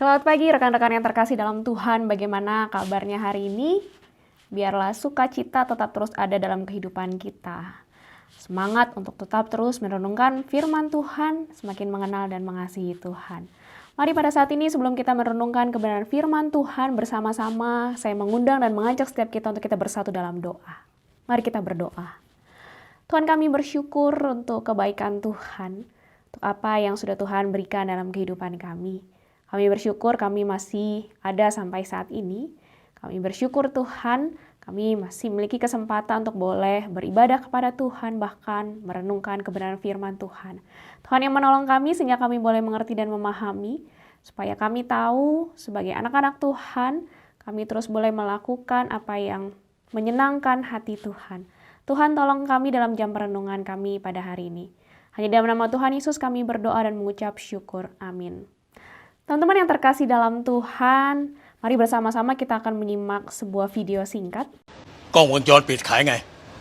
Selamat pagi rekan-rekan yang terkasih dalam Tuhan, bagaimana kabarnya hari ini? Biarlah sukacita tetap terus ada dalam kehidupan kita. Semangat untuk tetap terus merenungkan firman Tuhan, semakin mengenal dan mengasihi Tuhan. Mari pada saat ini sebelum kita merenungkan kebenaran firman Tuhan bersama-sama, saya mengundang dan mengajak setiap kita untuk kita bersatu dalam doa. Mari kita berdoa. Tuhan, kami bersyukur untuk kebaikan Tuhan, untuk apa yang sudah Tuhan berikan dalam kehidupan kami. Kami bersyukur kami masih ada sampai saat ini. Kami bersyukur Tuhan, kami masih memiliki kesempatan untuk boleh beribadah kepada Tuhan, bahkan merenungkan kebenaran firman Tuhan. Tuhan yang menolong kami sehingga kami boleh mengerti dan memahami, supaya kami tahu sebagai anak-anak Tuhan, kami terus boleh melakukan apa yang menyenangkan hati Tuhan. Tuhan tolong kami dalam jam perenungan kami pada hari ini. Hanya dalam nama Tuhan Yesus kami berdoa dan mengucap syukur. Amin. Teman-teman yang terkasih dalam Tuhan, mari bersama-sama kita akan menyimak sebuah video singkat. กล้องวงจรปิดขายไง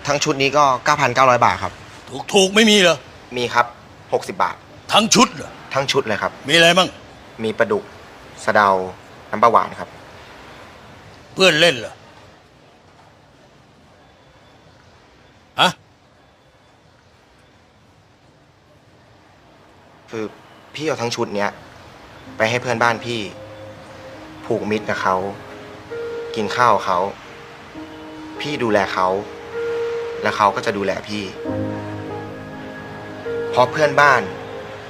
ทั้งชุดนี้ก็ 9,900 บาทครับ ถูกไม่มีเหรอ มีครับ 60 บาท ทั้งชุดเหรอ ทั้งชุดเลยครับ มีอะไรมั่ง มีปลาดุกสะเดา น้ำปลาหวานครับ เพื่อนเล่นเหรอฮะ คือพี่เอาทั้งชุดเนี้ยไปให้เพื่อนบ้านพี่ ผูกมิตรกับเขา กินข้าวเขา พี่ดูแลเขา แล้วเขาก็จะดูแลพี่ เพราะเพื่อนบ้าน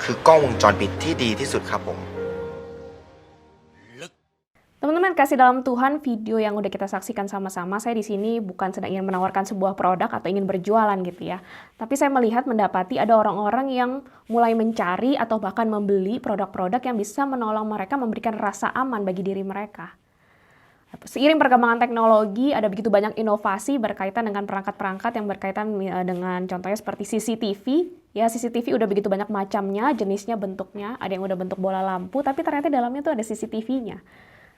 คือกล้องวงจรปิดที่ดีที่สุดครับผม Teman-teman kasih dalam Tuhan, video yang udah kita saksikan sama-sama, saya di sini bukan sedang ingin menawarkan sebuah produk atau ingin berjualan gitu ya. Tapi saya melihat mendapati ada orang-orang yang mulai mencari atau bahkan membeli produk-produk yang bisa menolong mereka memberikan rasa aman bagi diri mereka. Seiring perkembangan teknologi, ada begitu banyak inovasi berkaitan dengan perangkat-perangkat yang berkaitan dengan contohnya seperti CCTV. Ya, CCTV udah begitu banyak macamnya, jenisnya, bentuknya. Ada yang udah bentuk bola lampu, tapi ternyata dalamnya tuh ada CCTV-nya.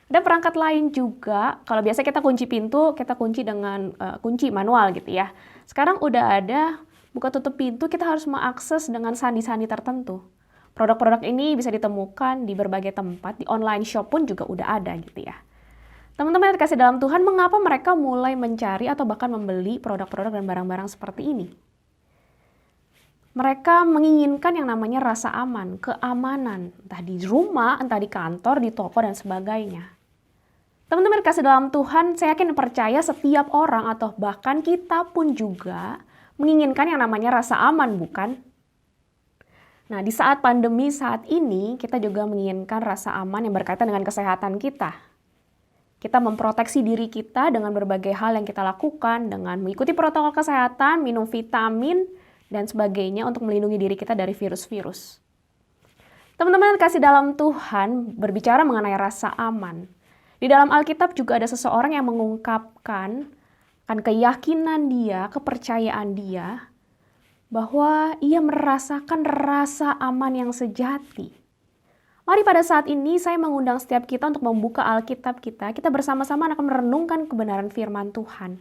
Ada perangkat lain juga, kalau biasa kita kunci pintu, kita kunci dengan kunci manual gitu ya. Sekarang udah ada buka tutup pintu, kita harus mengakses dengan sandi-sandi tertentu. Produk-produk ini bisa ditemukan di berbagai tempat, di online shop pun juga udah ada gitu ya. Teman-teman yang terkasih dalam Tuhan, mengapa mereka mulai mencari atau bahkan membeli produk-produk dan barang-barang seperti ini? Mereka menginginkan yang namanya rasa aman, keamanan, entah di rumah, entah di kantor, di toko, dan sebagainya. Teman-teman kasih dalam Tuhan, saya yakin percaya setiap orang atau bahkan kita pun juga menginginkan yang namanya rasa aman, bukan? Nah, di saat pandemi saat ini, kita juga menginginkan rasa aman yang berkaitan dengan kesehatan kita. Kita memproteksi diri kita dengan berbagai hal yang kita lakukan, dengan mengikuti protokol kesehatan, minum vitamin, dan sebagainya untuk melindungi diri kita dari virus-virus. Teman-teman kasih dalam Tuhan berbicara mengenai rasa aman. Di dalam Alkitab juga ada seseorang yang mengungkapkan akan keyakinan dia, kepercayaan dia, bahwa ia merasakan rasa aman yang sejati. Mari pada saat ini saya mengundang setiap kita untuk membuka Alkitab kita bersama-sama akan merenungkan kebenaran firman Tuhan.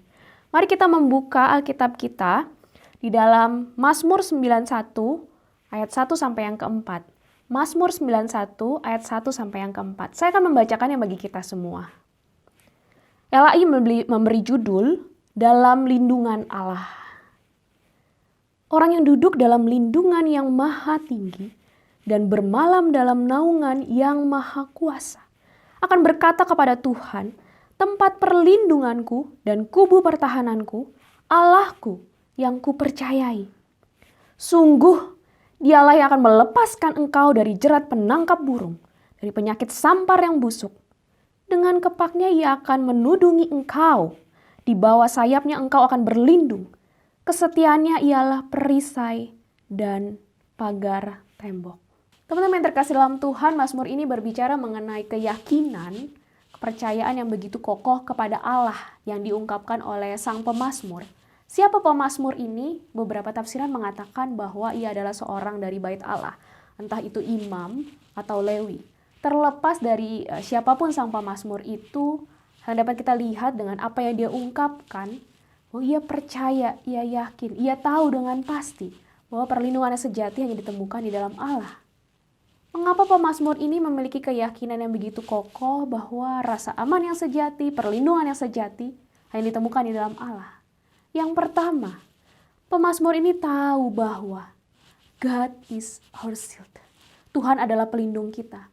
Mari kita membuka Alkitab kita di dalam Mazmur 91 ayat 1 sampai yang keempat. Mazmur 91 ayat 1 sampai yang keempat. Saya akan membacakannya bagi kita semua. LAI memberi judul Dalam Lindungan Allah. Orang yang duduk dalam lindungan yang maha tinggi dan bermalam dalam naungan yang maha kuasa akan berkata kepada Tuhan, tempat perlindunganku dan kubu pertahananku, Allahku yang kupercayai. Sungguh, Dialah yang akan melepaskan engkau dari jerat penangkap burung, dari penyakit sampar yang busuk. Dengan kepaknya ia akan menudungi engkau. Di bawah sayapnya engkau akan berlindung. Kesetiaannya ialah perisai dan pagar tembok. Teman-teman yang terkasih dalam Tuhan, Mazmur ini berbicara mengenai keyakinan, kepercayaan yang begitu kokoh kepada Allah yang diungkapkan oleh sang pemazmur. Siapa pemazmur ini? Beberapa tafsiran mengatakan bahwa ia adalah seorang dari bait Allah. Entah itu imam atau lewi. Terlepas dari siapapun sang pemazmur itu, yang dapat kita lihat dengan apa yang dia ungkapkan, bahwa ia percaya, ia yakin, ia tahu dengan pasti bahwa perlindungan sejati hanya ditemukan di dalam Allah. Mengapa pemazmur ini memiliki keyakinan yang begitu kokoh bahwa rasa aman yang sejati, perlindungan yang sejati hanya ditemukan di dalam Allah? Yang pertama, pemazmur ini tahu bahwa God is our shield. Tuhan adalah pelindung kita.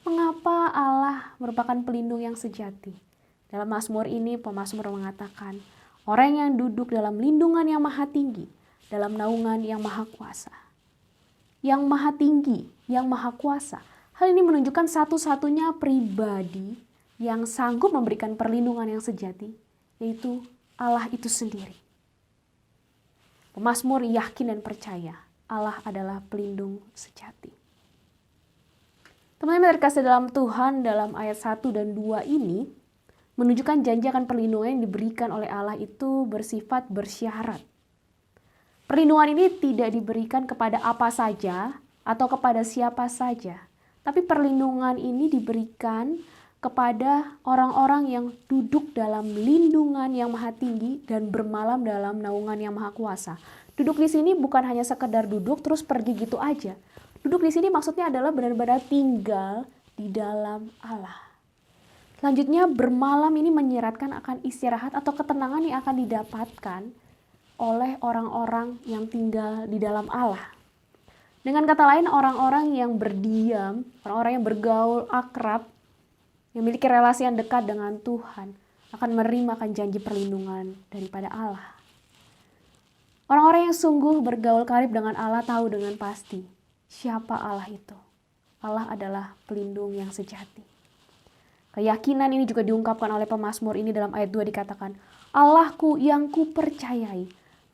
Mengapa Allah merupakan pelindung yang sejati? Dalam Mazmur ini pemazmur mengatakan, orang yang duduk dalam lindungan yang maha tinggi, dalam naungan yang maha kuasa. Yang maha tinggi, yang maha kuasa. Hal ini menunjukkan satu-satunya pribadi yang sanggup memberikan perlindungan yang sejati, yaitu Allah itu sendiri. Pemazmur yakin dan percaya Allah adalah pelindung sejati. Teman-teman terkasih dalam Tuhan, dalam ayat 1 dan 2 ini menunjukkan janji akan perlindungan yang diberikan oleh Allah itu bersifat bersyarat. Perlindungan ini tidak diberikan kepada apa saja atau kepada siapa saja, tapi perlindungan ini diberikan kepada orang-orang yang duduk dalam lindungan yang maha tinggi dan bermalam dalam naungan yang maha kuasa. Duduk di sini bukan hanya sekedar duduk terus pergi gitu aja. Duduk di sini maksudnya adalah benar-benar tinggal di dalam Allah. Selanjutnya bermalam ini menyiratkan akan istirahat atau ketenangan yang akan didapatkan oleh orang-orang yang tinggal di dalam Allah. Dengan kata lain, orang-orang yang berdiam, orang-orang yang bergaul akrab, yang memiliki relasi yang dekat dengan Tuhan, akan menerima janji perlindungan daripada Allah. Orang-orang yang sungguh bergaul karib dengan Allah tahu dengan pasti siapa Allah itu. Allah adalah pelindung yang sejati. Keyakinan ini juga diungkapkan oleh pemazmur ini dalam ayat 2 dikatakan, Allahku yang kupercayai.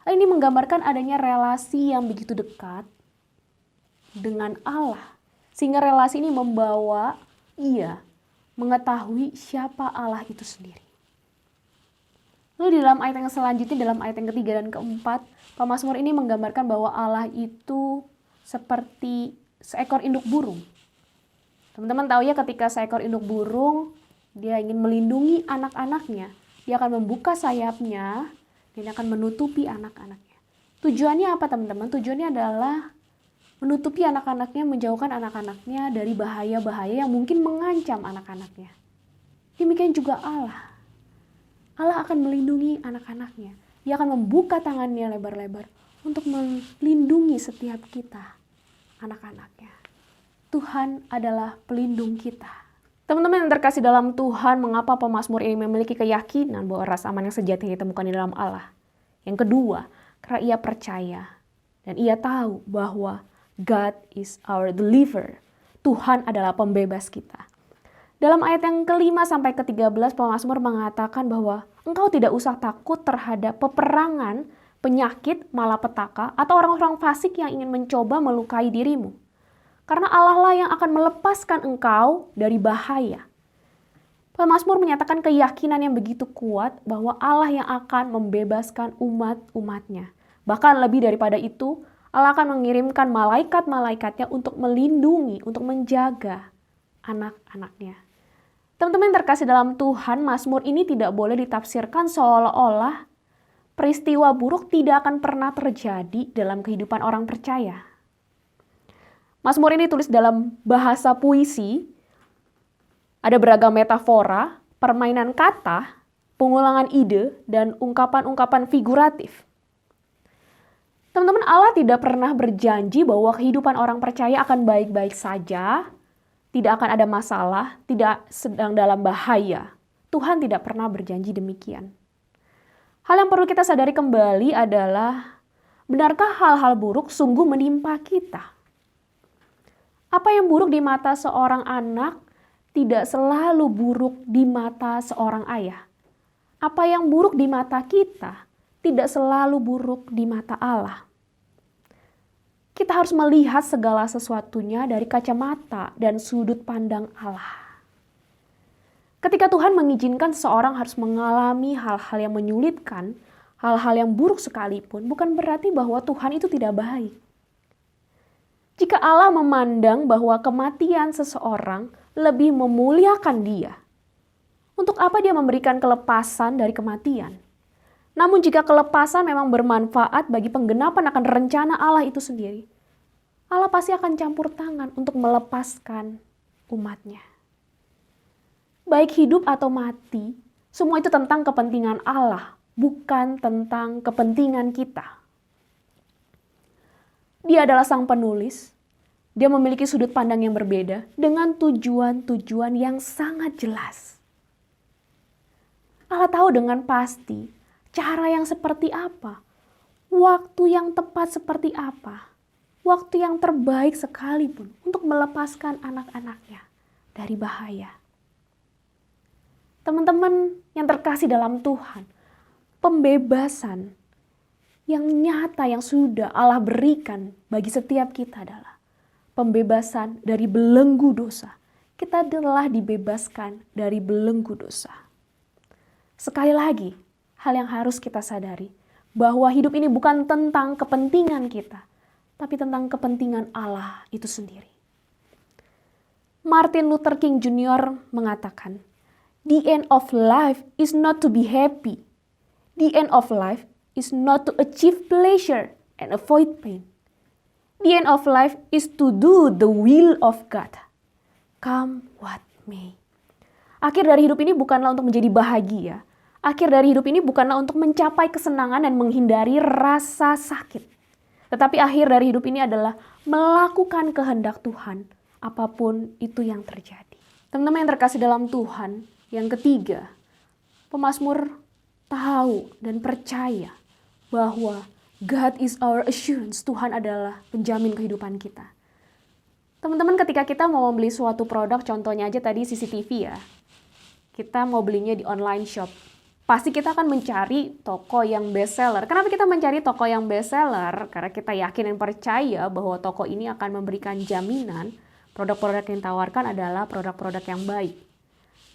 Hal ini menggambarkan adanya relasi yang begitu dekat dengan Allah. Sehingga relasi ini membawa ia mengetahui siapa Allah itu sendiri. Lalu di dalam ayat yang selanjutnya, dalam ayat yang ketiga dan keempat, pemazmur ini menggambarkan bahwa Allah itu seperti seekor induk burung. Teman-teman tahu ya, ketika seekor induk burung, dia ingin melindungi anak-anaknya. Dia akan membuka sayapnya dan akan menutupi anak-anaknya. Tujuannya apa teman-teman? Tujuannya adalah menutupi anak-anaknya, menjauhkan anak-anaknya dari bahaya-bahaya yang mungkin mengancam anak-anaknya. Demikian juga Allah. Allah akan melindungi anak-anaknya. Dia akan membuka tangannya lebar-lebar untuk melindungi setiap kita, anak-anaknya. Tuhan adalah pelindung kita. Teman-teman yang terkasih dalam Tuhan, mengapa pemazmur ini memiliki keyakinan bahwa rasa aman yang sejati ditemukan di dalam Allah? Yang kedua, karena ia percaya dan ia tahu bahwa God is our deliverer. Tuhan adalah pembebas kita. Dalam ayat yang kelima sampai ke-13, pemazmur mengatakan bahwa engkau tidak usah takut terhadap peperangan, penyakit, malapetaka, atau orang-orang fasik yang ingin mencoba melukai dirimu. Karena Allah lah yang akan melepaskan engkau dari bahaya. Pemazmur menyatakan keyakinan yang begitu kuat bahwa Allah yang akan membebaskan umat-umatnya. Bahkan lebih daripada itu, Allah akan mengirimkan malaikat-malaikatnya untuk melindungi, untuk menjaga anak-anaknya. Teman-teman yang terkasih dalam Tuhan, Mazmur ini tidak boleh ditafsirkan seolah-olah peristiwa buruk tidak akan pernah terjadi dalam kehidupan orang percaya. Mazmur ini tulis dalam bahasa puisi, ada beragam metafora, permainan kata, pengulangan ide, dan ungkapan-ungkapan figuratif. Teman-teman, Allah tidak pernah berjanji bahwa kehidupan orang percaya akan baik-baik saja, tidak akan ada masalah, tidak sedang dalam bahaya. Tuhan tidak pernah berjanji demikian. Hal yang perlu kita sadari kembali adalah, benarkah hal-hal buruk sungguh menimpa kita? Apa yang buruk di mata seorang anak tidak selalu buruk di mata seorang ayah. Apa yang buruk di mata kita tidak selalu buruk di mata Allah. Kita harus melihat segala sesuatunya dari kacamata dan sudut pandang Allah. Ketika Tuhan mengizinkan seseorang harus mengalami hal-hal yang menyulitkan, hal-hal yang buruk sekalipun, bukan berarti bahwa Tuhan itu tidak baik. Jika Allah memandang bahwa kematian seseorang lebih memuliakan dia, untuk apa dia memberikan kelepasan dari kematian? Namun jika kelepasan memang bermanfaat bagi penggenapan akan rencana Allah itu sendiri, Allah pasti akan campur tangan untuk melepaskan umatnya. Baik hidup atau mati, semua itu tentang kepentingan Allah, bukan tentang kepentingan kita. Dia adalah sang penulis. Dia memiliki sudut pandang yang berbeda dengan tujuan-tujuan yang sangat jelas. Allah tahu dengan pasti cara yang seperti apa, waktu yang tepat seperti apa, waktu yang terbaik sekalipun untuk melepaskan anak-anaknya dari bahaya. Teman-teman yang terkasih dalam Tuhan, pembebasan yang nyata yang sudah Allah berikan bagi setiap kita adalah pembebasan dari belenggu dosa. Kita telah dibebaskan dari belenggu dosa. Sekali lagi, hal yang harus kita sadari, bahwa hidup ini bukan tentang kepentingan kita, tapi tentang kepentingan Allah itu sendiri. Martin Luther King Jr. mengatakan, "The end of life is not to be happy. The end of life is not to achieve pleasure and avoid pain. The end of life is to do the will of God. Come what may." Akhir dari hidup ini bukanlah untuk menjadi bahagia. Akhir dari hidup ini bukanlah untuk mencapai kesenangan dan menghindari rasa sakit. Tetapi akhir dari hidup ini adalah melakukan kehendak Tuhan, apapun itu yang terjadi. Teman-teman yang terkasih dalam Tuhan, yang ketiga, pemazmur tahu dan percaya bahwa God is our assurance. Tuhan adalah penjamin kehidupan kita. Teman-teman, ketika kita mau membeli suatu produk, contohnya aja tadi CCTV ya, kita mau belinya di online shop. Pasti kita akan mencari toko yang best seller. Kenapa kita mencari toko yang best seller? Karena kita yakin dan percaya bahwa toko ini akan memberikan jaminan produk-produk yang ditawarkan adalah produk-produk yang baik.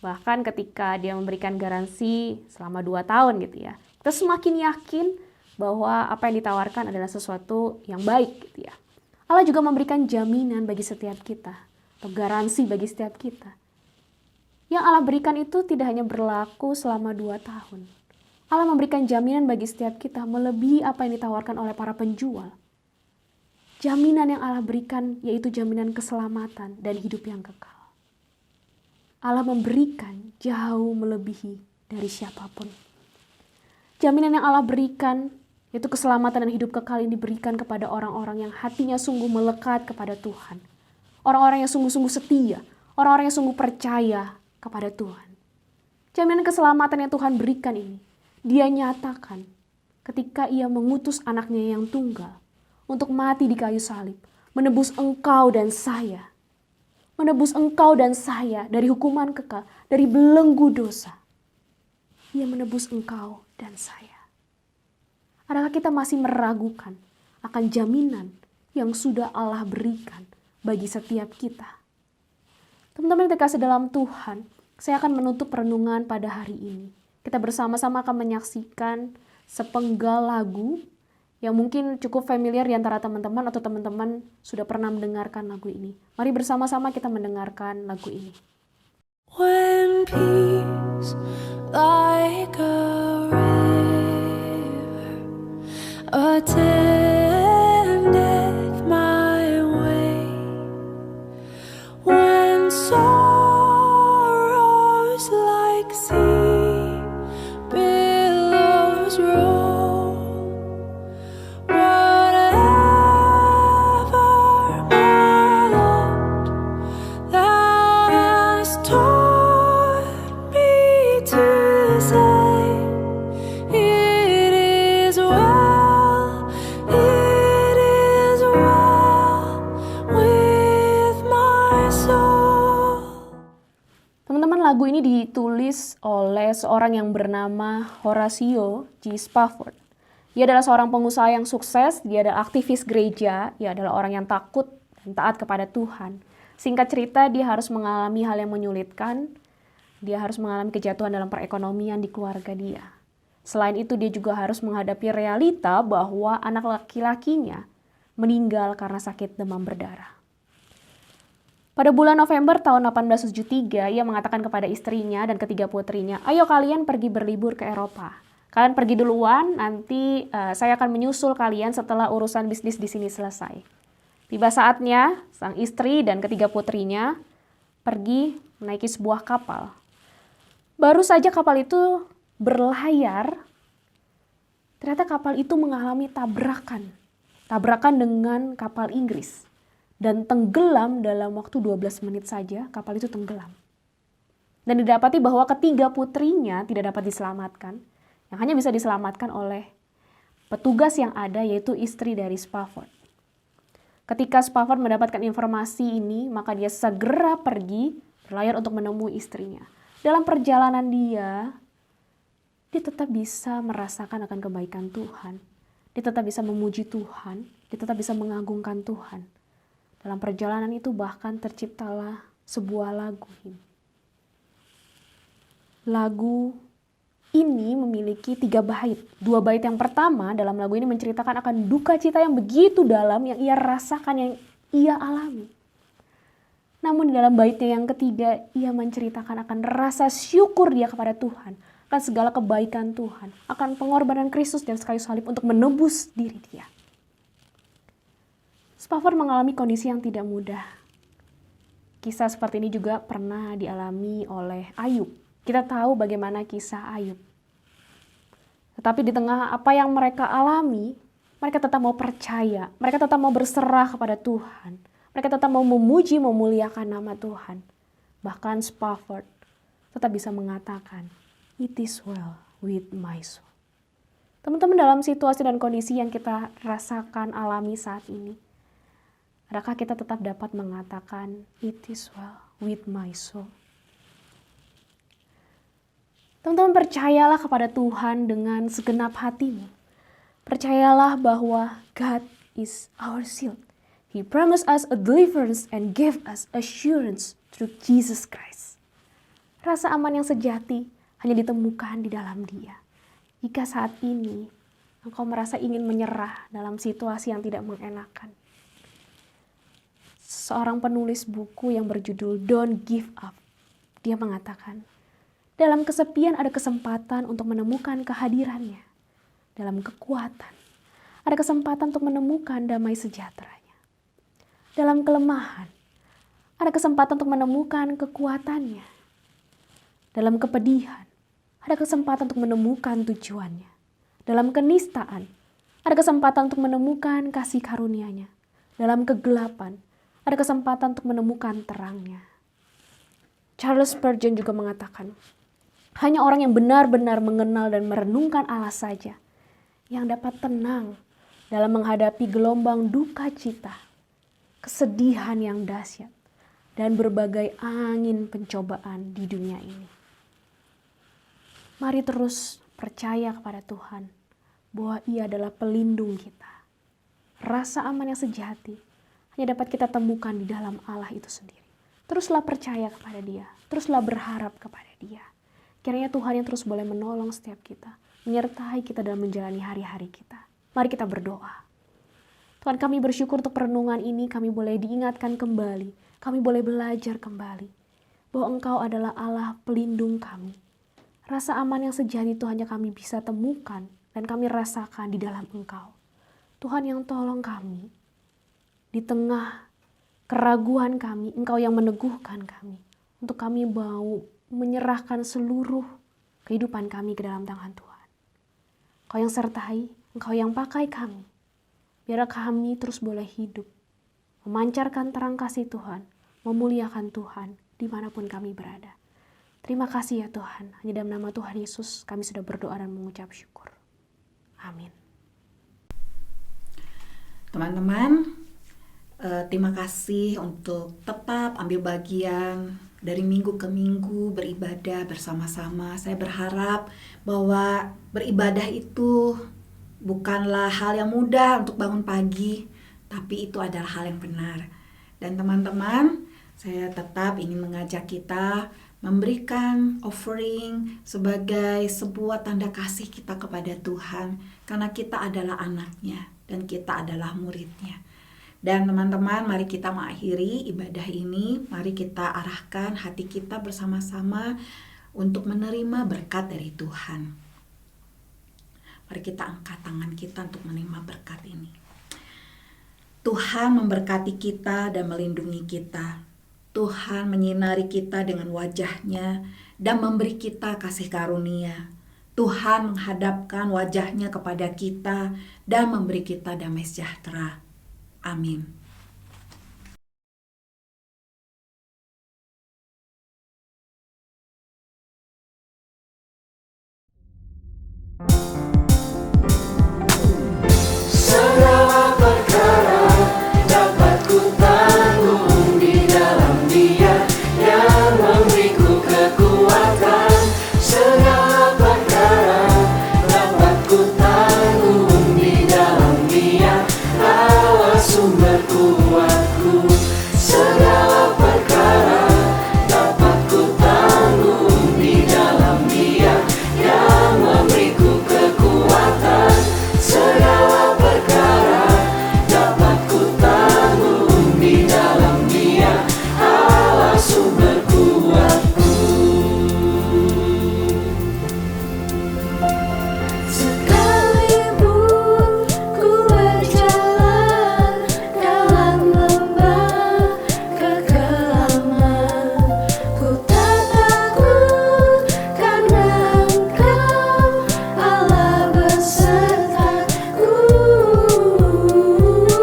Bahkan ketika dia memberikan garansi selama 2 tahun gitu ya, kita semakin yakin bahwa apa yang ditawarkan adalah sesuatu yang baik gitu ya. Allah juga memberikan jaminan bagi setiap kita, atau garansi bagi setiap kita. Yang Allah berikan itu tidak hanya berlaku selama 2 tahun. Allah memberikan jaminan bagi setiap kita melebihi apa yang ditawarkan oleh para penjual. Jaminan yang Allah berikan yaitu jaminan keselamatan dan hidup yang kekal. Allah memberikan jauh melebihi dari siapapun. Jaminan yang Allah berikan yaitu keselamatan dan hidup kekal yang diberikan kepada orang-orang yang hatinya sungguh melekat kepada Tuhan. Orang-orang yang sungguh-sungguh setia, orang-orang yang sungguh percaya kepada Tuhan. Jaminan keselamatan yang Tuhan berikan ini, Dia nyatakan ketika Ia mengutus anaknya yang tunggal untuk mati di kayu salib, menebus engkau dan saya. Menebus engkau dan saya dari hukuman kekal, dari belenggu dosa. Ia menebus engkau dan saya. Adakah kita masih meragukan akan jaminan yang sudah Allah berikan bagi setiap kita? Teman-teman yang terkasih dalam Tuhan, saya akan menutup renungan pada hari ini. Kita bersama-sama akan menyaksikan sepenggal lagu yang mungkin cukup familiar di antara teman-teman atau teman-teman sudah pernah mendengarkan lagu ini. Mari bersama-sama kita mendengarkan lagu ini. When peace like a river attendeth my way, when sorrows like sea billows roll, whatever my lot thou hast taught me to say, it is well with my soul. Teman-teman, lagu ini ditulis oleh seorang yang bernama Horatio G. Spafford. Dia adalah seorang pengusaha yang sukses, dia adalah aktivis gereja, dia adalah orang yang takut dan taat kepada Tuhan. Singkat cerita, dia harus mengalami hal yang menyulitkan, dia harus mengalami kejatuhan dalam perekonomian di keluarga dia. Selain itu, dia juga harus menghadapi realita bahwa anak laki-lakinya meninggal karena sakit demam berdarah. Pada bulan November tahun 1873, ia mengatakan kepada istrinya dan ketiga putrinya, "Ayo kalian pergi berlibur ke Eropa. Kalian pergi duluan, nanti saya akan menyusul kalian setelah urusan bisnis di sini selesai." Tiba saatnya sang istri dan ketiga putrinya pergi menaiki sebuah kapal. Baru saja kapal itu berlayar, ternyata kapal itu mengalami tabrakan. Tabrakan dengan kapal Inggris. Dan tenggelam dalam waktu 12 menit saja, kapal itu tenggelam. Dan didapati bahwa ketiga putrinya tidak dapat diselamatkan. Yang hanya bisa diselamatkan oleh petugas yang ada, yaitu istri dari Spafford. Ketika Spafford mendapatkan informasi ini, maka dia segera pergi berlayar untuk menemui istrinya. Dalam perjalanan dia tetap bisa merasakan akan kebaikan Tuhan. Dia tetap bisa memuji Tuhan, dia tetap bisa mengagungkan Tuhan. Dalam perjalanan itu bahkan terciptalah sebuah lagu ini. Lagu ini memiliki 3 bait. 2 bait yang pertama dalam lagu ini menceritakan akan duka cita yang begitu dalam yang ia rasakan, yang ia alami. Namun di dalam baitnya yang ketiga, ia menceritakan akan rasa syukur dia kepada Tuhan, akan segala kebaikan Tuhan, akan pengorbanan Kristus dan kayu salib untuk menebus diri dia. Spafford mengalami kondisi yang tidak mudah. Kisah seperti ini juga pernah dialami oleh Ayub. Kita tahu bagaimana kisah Ayub. Tetapi di tengah apa yang mereka alami, mereka tetap mau percaya, mereka tetap mau berserah kepada Tuhan. Mereka tetap mau memuji, memuliakan nama Tuhan. Bahkan Spafford tetap bisa mengatakan, "It is well with my soul." Teman-teman, dalam situasi dan kondisi yang kita rasakan alami saat ini, adakah kita tetap dapat mengatakan, "It is well with my soul"? Teman-teman, percayalah kepada Tuhan dengan segenap hatimu. Percayalah bahwa God is our shield. He promised us a deliverance and gave us assurance through Jesus Christ. Rasa aman yang sejati hanya ditemukan di dalam Dia. Jika saat ini engkau merasa ingin menyerah dalam situasi yang tidak mengenakan. Seorang penulis buku yang berjudul Don't Give Up, dia mengatakan, dalam kesepian ada kesempatan untuk menemukan kehadirannya. Dalam kekuatan, ada kesempatan untuk menemukan damai sejahteranya. Dalam kelemahan, ada kesempatan untuk menemukan kekuatannya. Dalam kepedihan, ada kesempatan untuk menemukan tujuannya. Dalam kenistaan, ada kesempatan untuk menemukan kasih karunia-Nya. Dalam kegelapan, ada kesempatan untuk menemukan terangnya. Charles Spurgeon juga mengatakan, hanya orang yang benar-benar mengenal dan merenungkan Allah saja yang dapat tenang dalam menghadapi gelombang duka cita, kesedihan yang dahsyat, dan berbagai angin pencobaan di dunia ini. Mari terus percaya kepada Tuhan bahwa Ia adalah pelindung kita. Rasa aman yang sejati hanya dapat kita temukan di dalam Allah itu sendiri. Teruslah percaya kepada Dia, teruslah berharap kepada Dia. Kiranya Tuhan yang terus boleh menolong setiap kita, menyertai kita dalam menjalani hari-hari kita. Mari kita berdoa. Tuhan, kami bersyukur untuk perenungan ini, kami boleh diingatkan kembali, kami boleh belajar kembali, bahwa Engkau adalah Allah pelindung kami. Rasa aman yang sejati itu hanya kami bisa temukan dan kami rasakan di dalam Engkau. Tuhan yang tolong kami, di tengah keraguan kami, Engkau yang meneguhkan kami, untuk kami mau menyerahkan seluruh kehidupan kami ke dalam tangan Tuhan. Engkau yang sertai, Engkau yang pakai kami. Biar kami terus boleh hidup, memancarkan terang kasih Tuhan, memuliakan Tuhan dimanapun kami berada. Terima kasih ya Tuhan, hanya dalam nama Tuhan Yesus kami sudah berdoa dan mengucap syukur. Amin. Teman-teman, terima kasih untuk tetap ambil bagian dari minggu ke minggu beribadah bersama-sama. Saya berharap bahwa beribadah itu bukanlah hal yang mudah untuk bangun pagi, tapi itu adalah hal yang benar. Dan teman-teman, saya tetap ingin mengajak kita memberikan offering sebagai sebuah tanda kasih kita kepada Tuhan, karena kita adalah anaknya dan kita adalah muridnya. Dan teman-teman, mari kita mengakhiri ibadah ini, mari kita arahkan hati kita bersama-sama untuk menerima berkat dari Tuhan. Mari kita angkat tangan kita untuk menerima berkat ini. Tuhan memberkati kita dan melindungi kita. Tuhan menyinari kita dengan wajah-Nya dan memberi kita kasih karunia. Tuhan menghadapkan wajah-Nya kepada kita dan memberi kita damai sejahtera. Amin. Segala perkara dapat ku tanggung di dalam Dia yang memberiku kekuatan. Segala perkara dapat ku tanggung di dalam Dia, Allah sumber kuatku. Segala perkara dapat ku tanggung di dalam Dia yang memberiku kekuatan. Segala perkara dapat ku tanggung di dalam Dia, Allah sumber kuatku. Sekalipun ku berjalan dalam lembah kekelaman, ku tak takut karena Engkau, Allah besertaku.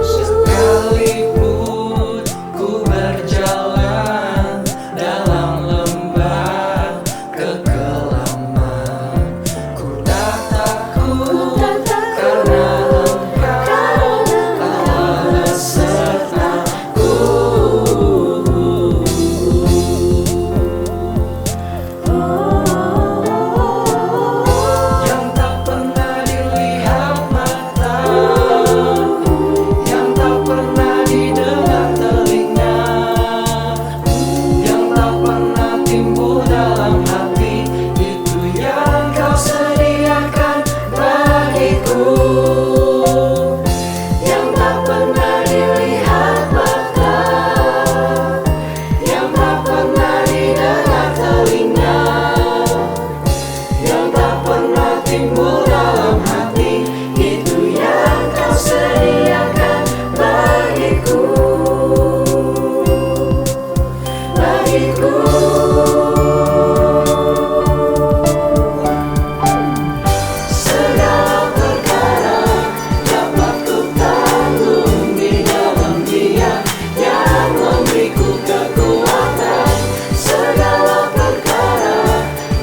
Sekalipun ku berjalan dalam lembah kekelaman, ku tak takut karena Engkau, Allah besertaku. Yang tak pernah dilihat mata, yang tak pernah didengar telinga, yang tak pernah timbul dalam hati, itu yang Kau sediakan bagiku. Yang tak pernah dilihat mata, yang tak pernah didengar telinga, yang tak pernah timbul dalam hati, itu yang Kau sediakan bagiku. Segala perkara dapat ku tanggung di dalam Dia yang memberiku kekuatan. Segala perkara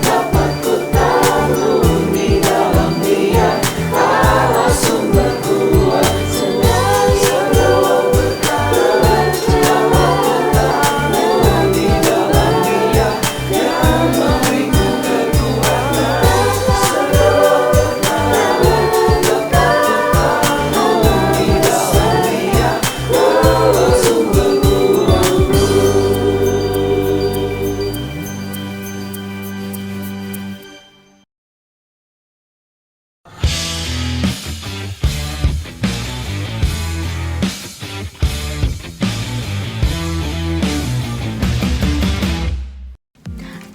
dapat ku tanggung di dalam Dia, Allah sumber kuat. Segala perkara dapat ku tanggung di dalam Dia yang memberiku kekuatan. Segala perkara dapat ku tanggung di dalam Dia, Allah sumber kuatku.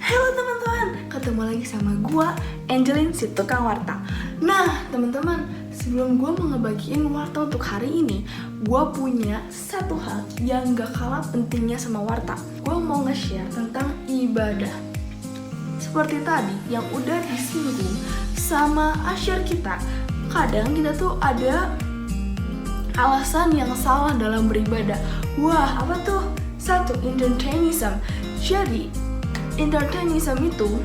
Halo teman-teman, ketemu lagi sama gua, Angelin si tukang warta. Nah teman-teman, sebelum gua mau ngebagiin warta untuk hari ini, gua punya satu hal yang gak kalah pentingnya sama warta. Gua mau nge-share tentang ibadah. Seperti tadi yang udah disinggung sama asyar kita, kadang kita tuh ada alasan yang salah dalam beribadah. Wah, apa tuh? Satu, entertainism. Jadi entertainism itu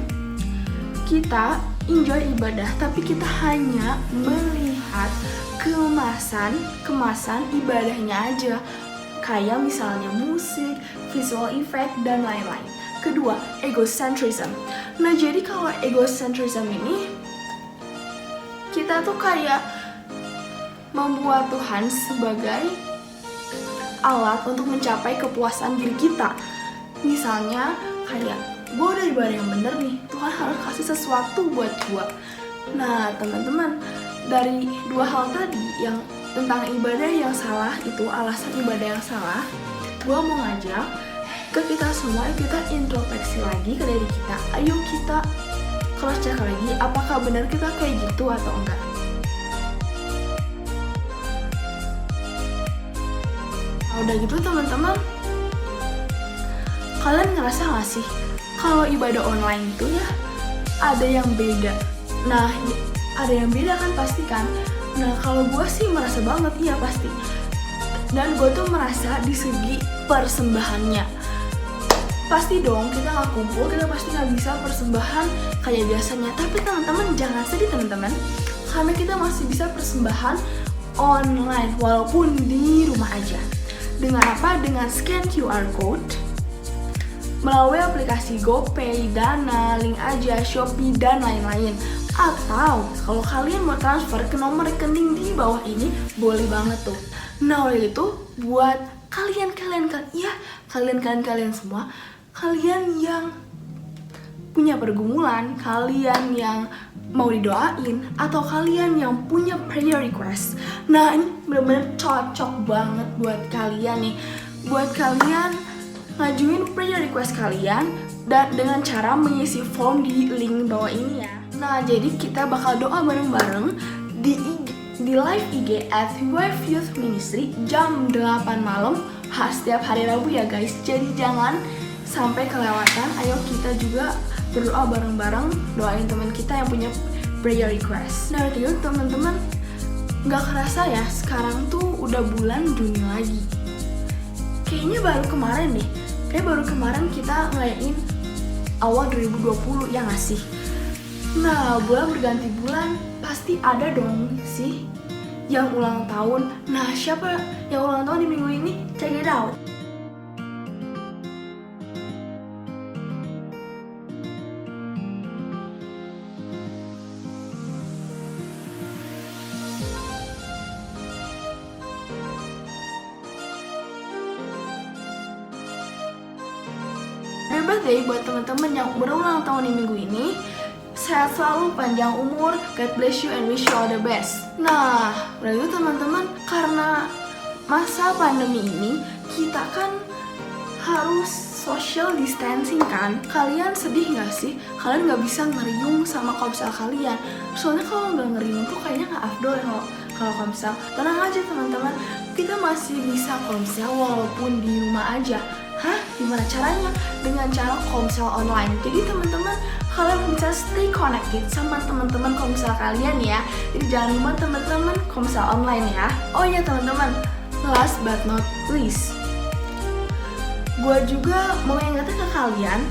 kita enjoy ibadah, tapi kita hanya melihat kemasan ibadahnya aja, kayak misalnya musik, visual effect, dan lain-lain. Kedua, egocentrism. Nah, jadi kalau egocentrism ini kita tuh kayak membuat Tuhan sebagai alat untuk mencapai kepuasan diri kita. Misalnya kayak gue udah ibadah yang bener nih, Tuhan harus kasih sesuatu buat gue. Nah teman-teman, dari dua hal tadi yang tentang ibadah yang salah itu, alasan ibadah yang salah, gue mau ngajak ke kita semua, kita introspeksi lagi ke diri kita. Ayo kita cross check lagi, apakah benar kita kayak gitu atau enggak. Udah gitu teman-teman, kalian ngerasa gak sih kalau ibadah online itu ya ada yang beda? Nah, ada yang beda kan pasti kan? Nah, kalau gue sih merasa banget, iya pasti. Dan gue tuh merasa di segi persembahannya. Pasti dong, kita nggak kumpul, kita pasti nggak bisa persembahan kayak biasanya. Tapi teman-teman jangan sedih teman-teman, karena kita masih bisa persembahan online walaupun di rumah aja. Dengan apa? Dengan scan QR code melalui aplikasi GoPay, Dana, Link Aja, Shopee, dan lain-lain. Atau kalau kalian mau transfer ke nomor rekening di bawah ini, boleh banget tuh. Nah, oleh itu buat kalian semua, kalian yang punya pergumulan, kalian yang mau didoain, atau kalian yang punya prayer request. Nah, ini benar-benar cocok banget buat kalian nih. Buat kalian ngajuin prayer request kalian dan dengan cara mengisi form di link bawah ini ya. Nah, jadi kita bakal doa bareng-bareng di live IG at Wave Youth Ministry jam 8 malam setiap hari Rabu ya guys. Jadi jangan sampai kelewatan. Ayo kita juga berdoa bareng-bareng, doain teman kita yang punya prayer request. Nah, itu teman-teman, nggak kerasa ya sekarang tuh udah bulan Juni lagi. Kayaknya baru kemarin deh. Baru kemarin kita ngelayain awal 2020 ya nggak sih? Nah, bulan berganti bulan pasti ada dong sih yang ulang tahun. Nah, siapa yang ulang tahun di minggu ini? Check it out. Happy birthday buat teman-teman yang berulang tahun di minggu ini. Sehat selalu, panjang umur, God bless you and wish you all the best. Nah, udah gitu teman-teman, karena masa pandemi ini kita kan harus social distancing kan. Kalian sedih gak sih? Kalian gak bisa ngeriung sama komsel kalian. Soalnya kalau nggak ngeriung tuh kayaknya gak afdol ya kalau komsel. Tenang aja teman-teman, kita masih bisa komsel walaupun di rumah aja. Hah? Gimana caranya? Dengan cara komsel online. Jadi teman-teman, kalian bisa stay connected sama teman-teman komsel kalian ya. Jadi jangan lupa teman-teman komsel online ya. Oh iya teman-teman, last but not least, gue juga mau ingetin ke kalian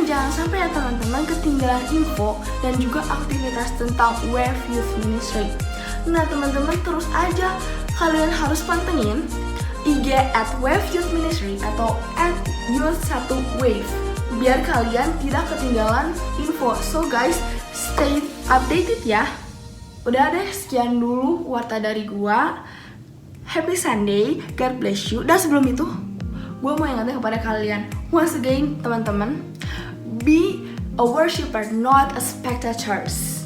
jangan sampai ya teman-teman ketinggalan info dan juga aktivitas tentang Wave Youth Ministry. Nah teman-teman, terus aja kalian harus pantengin IG at Wave Youth Ministry atau at Youth1Wave biar kalian tidak ketinggalan info. So guys, stay updated ya. Udah deh, sekian dulu warta dari gua. Happy Sunday, God bless you. Dan sebelum itu, gua mau ingatkan kepada kalian once again teman-teman, be a worshiper, not a spectators.